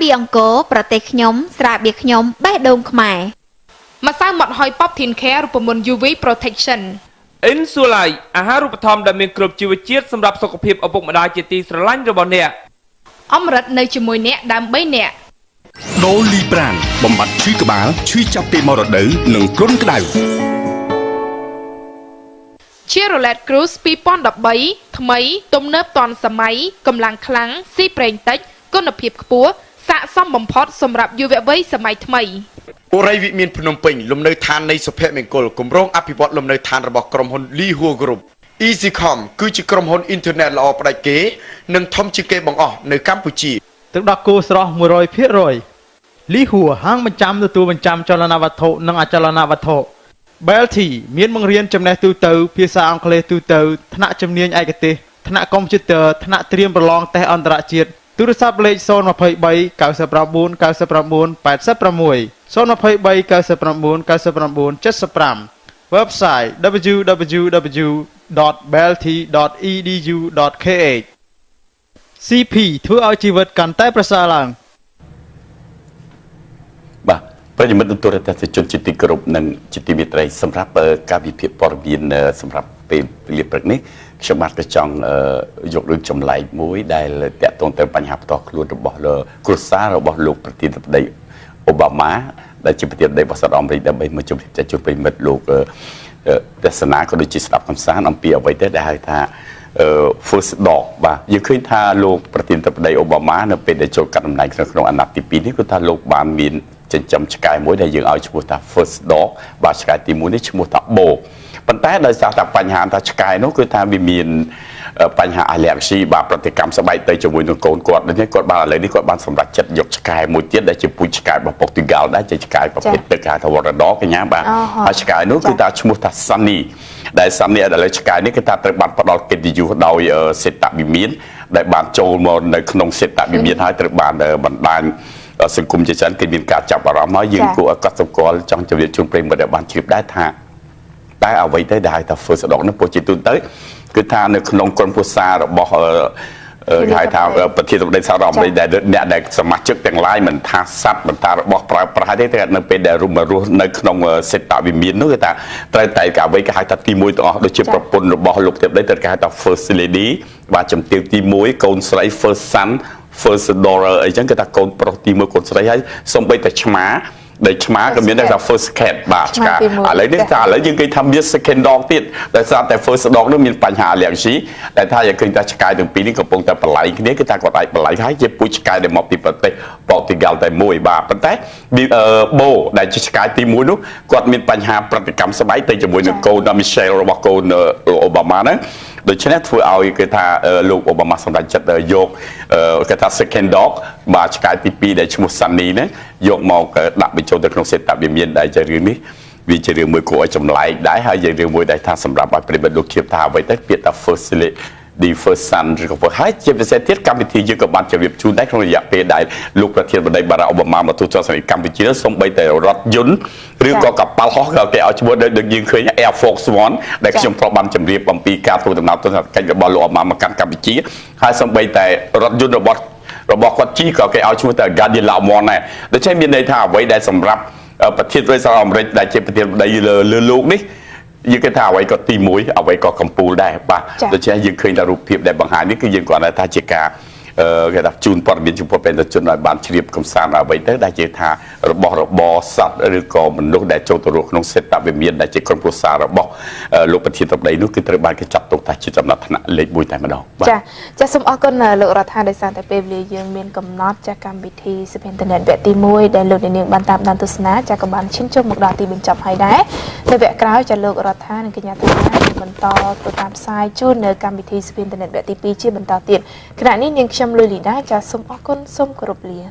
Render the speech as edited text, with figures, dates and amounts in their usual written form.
បៀអង្គរប្រទេសខ្ញុំស្រាបៀខ្ញុំបេះដូងខ្មែរ ម្សៅម៉ត់ហុយ Part3 រូបមន្ត UV Protection Insulai អាហារូបត្ថម្ភដែលមានគ្រប់ជីវជាតិសម្រាប់សុខភាពឪពុកម្ដាយជាទីស្រឡាញ់របស់អ្នក អមរិតនៅជាមួយអ្នកដើម្បីអ្នក ដូលីប្រានបំបត្តិឈឺក្បាលឈឺចាប់ពីមរដូវនិងគ្រុនក្តៅ Chevrolet Cruze 2013 ថ្មីទំនើបទាន់សម័យកម្លាំងខ្លាំងស៊ីប្រេងតិចគុណភាពខ្ពស់ស័ក្តិសមបំផុតសម្រាប់យុវវ័យសម័យថ្មី អូរ៉ៃវិមានភ្នំពេញលំនៅឋាននៃសុភមង្គលគម្រោងអភិវឌ្ឍលំនៅឋានរបស់ក្រុមហ៊ុន Lee Hua Group EasyCom គឺជាក្រុមហ៊ុនអ៊ីនធឺណិតល្អផ្ដាច់គេនិងធំជាងគេបង្អស់នៅកម្ពុជា ទឹកដោះគោស្រស់ 100% Lee Hua ហាងបញ្ចាំទទួលបញ្ចាំចលនាវត្ថុនិងអចលនវត្ថុ Belty មានបង្រៀនចំណេះទូទៅភាសាអង់គ្លេសទូទៅថ្នាក់ជំនាញឯកទេសថ្នាក់កុំព្យូទ័រថ្នាក់ត្រៀមប្រឡងតេស្តអន្តរជាតិទូរស័ព្ទលេខ 023 99 99 86 023 99 99 75 Website www.belty.edu.kh CP ធ្វើឲ្យជីវិតកាន់តែប្រសើរឡើង បាទប្រិយមិត្តទូរទស្សនិកជនជាទីគោរពនិងជាទីមេត្រីសម្រាប់ការវិភាគព័ត៌មានសម្រាប់ពេលវេលាព្រឹកនេះខ្ញុំបាទក៏ចង់យករឿងចម្លែកមួយដែលតាក់ទងទៅបញ្ហាផ្ទាល់ខ្លួនរបស់គ្រួសាររបស់លោកប្រធានាធិបតីអូបាម៉ាដែលជាប្រធានាធិបតីរបស់សហរដ្ឋអាមេរិកដើម្បីមកជម្រាបជូនប្រិយមិត្តលោកទស្សនាក៏ដូចជាស្ដាប់កំសាន្តអំពីអ្វីទៅដែលហៅថា first dog បាទយើងឃើញថាលោកប្រធានាធិបតីអូបាម៉ានៅពេលដែលចូលកាន់តំណែងក្នុងអាណត្តិទី2នេះគឺថាលោកបានមានចិញ្ចឹមឆ្កែមួយដែលយើងឲ្យឈ្មោះថា first dog បាទឆ្កែទី1នេះឈ្មោះថាបូប៉ុន្តែដោយសារតែបញ្ហាថាឆ្កែនោះគឺថាវាមានបញ្ហាអាឡែហ្ស៊ីបាទប្រតិកម្មស្បែកទៅជាមួយនឹងកូនគាត់ដូច្នេះគាត់បានឥឡូវនេះគាត់បានសម្រេចចិត្តយកឆ្កែមួយទៀតដែលជាពូជឆ្កែរបស់ប៉ុកទីហ្គាល់ដែរជាឆ្កែប្រភេទទឹកហៅថាវរដកញ្ញាបាទហើយឆ្កែនោះគឺថាឈ្មោះថា Sunny ដែល Sunny ឥឡូវឆ្កែនេះគឺថាត្រូវបានផ្ដល់កិត្តិយសដោយសេតវិមានដែលបានចូលមកនៅក្នុងសេតវិមានហើយត្រូវបានបណ្ដាញសង្គមជាច្រើនគេមានការចាប់អារម្មណ៍ហើយយើងគួរឲ្យកត់សម្គាល់ចង់ជម្រាបជូនប្រិយមិត្តដែលបានជ្រាបដែរថាតែអ្វីទៅដែលហៅថា first dog នោះពោលជាទូទៅគឺថានៅក្នុងក្រុមគ្រួសាររបស់ហៅថាប្រធានាធិបតីសហរដ្ឋអាមេរិកដែលអ្នកដែលសមាជិកទាំងឡាយមិនថាសត្វមិនថារបស់ប្រើប្រាស់ទេតែនៅពេលដែលរស់នៅក្នុងសេតវិមាននោះគឺថាត្រូវតែអ្វីគេហៅថាទី1ទាំងអស់ដូចជាប្រពន្ធរបស់លោកប្រធានាធិបតីត្រូវគេហៅថា first lady បាទជំទាវទី1កូនស្រី first son first daughter អីចឹងគឺថាកូនប្រុសទី1កូនស្រីហើយសំបីតែឆ្មាដែលឆ្មាក៏មានតែ first cat បាទឆ្កាឥឡូវនេះថាឥឡូវយើងគេថាមាន second dog ទៀតដោយសារតែ first dog នោះមានបញ្ហាអាឡែហ្ស៊ីដែលថាយើងឃើញថាឆ្កែទាំងពីរនេះកំពុងតែបលែងគ្នាគឺថាគាត់អាចបលែងហើយជាពូជឆ្កែដែលមកពីប្រទេសប៉ូទុយហ្គាល់តែមួយបាទប៉ុន្តែបូដែលជាឆ្កែទី1នោះគាត់មានបញ្ហាប្រតិកម្មស្បែកទៅជាមួយនឹងកូន Michelle របស់កូនអូបាម៉ាហ្នឹងដូច្នេះធ្វើឲ្យគេថាលោកអូបាម៉ាសម្រេចចិត្តយកគេថា second dog បាទឆ្កែទី2ដែលឈ្មោះ Sunny ហ្នឹងយកមកដាក់បញ្ចូលទៅក្នុងសេតវិមានដែលជារឿងនេះវាជារឿងមួយគួរឲ្យចម្លែកដែរហើយជារឿងមួយដែលថាសម្រាប់ឲ្យប្រិយមិត្តលោកជ្រាបថាអ្វីទៅពាក្យថា first the first son ឬក៏ហើយជាពិសេសទៀតកម្មវិធីយើងក៏បានជម្រាបជូនដែរក្នុងរយៈពេលដែលលោកប្រធានាធិបតីបារ៉ាអូបាម៉ាមកទូចសម្រាប់កម្ពុជាសូម្បីតែរថយន្តឬក៏កប៉ាល់ហោះក៏គេឲ្យឈ្មោះដូចយើងឃើញ Air Force One ដែលខ្ញុំធ្លាប់បានជម្រាបអំពីការធ្វើដំណើរទស្សនកិច្ចរបស់លោកអូបាម៉ាមកកាន់កម្ពុជាហើយសូម្បីតែរថយន្តរបស់គាត់ជិះក៏គេឲ្យឈ្មោះថា Guardian Lamon ដែរដូច្នេះមានន័យថាអ្វីដែលសម្រាប់ប្រធានាធិបតីសហរដ្ឋអាមេរិកដែលជាប្រធានាធិបតីលើលោកនេះយើងគេថាអ្វីក៏ទី1អ្វីក៏កំពូលដែរបាទដូច្នេះយើងឃើញតែរូបភាពដែលបង្ហាញនេះគឺយើងគាត់ថាជាការគេថាជូនព័ត៌មានចំពោះប្រជាជនឲ្យបានជ្រាបកំសាន្តអ្វីទៅដែលជាថារបស់របរសត្វឬក៏មនុស្សដែលចូលទៅរស់ក្នុងសេតវិមានដែលជាក្រុមគ្រួសាររបស់លោកប្រធានាធិបតីនោះគឺត្រូវបានគេចាត់ទុកថាជាចំណាត់ថ្នាក់លេខ1តែម្ដងបាទចាសូមអរគុណលោករដ្ឋាដោយសារតែពេលវេលាយើងមានកំណត់ចាកម្មវិធីសុភិនតនេតវគ្គទី1ដែលលោកនាងបានតាមដានទស្សនាចាក៏បានឈានជុំមកដល់ទីបញ្ចប់ហើយដែរនៅវគ្គក្រោយចាលោករដ្ឋានិងកញ្ញាតាបន្តទៅតាមផ្សាយជូននៅកម្មវិធីសុភិនតនេតវគ្គទី2ជាបន្តទៀតខណៈនេះនាងខ្ញុំលុយលីដាចាសូមអរគុណសូមគោរពលា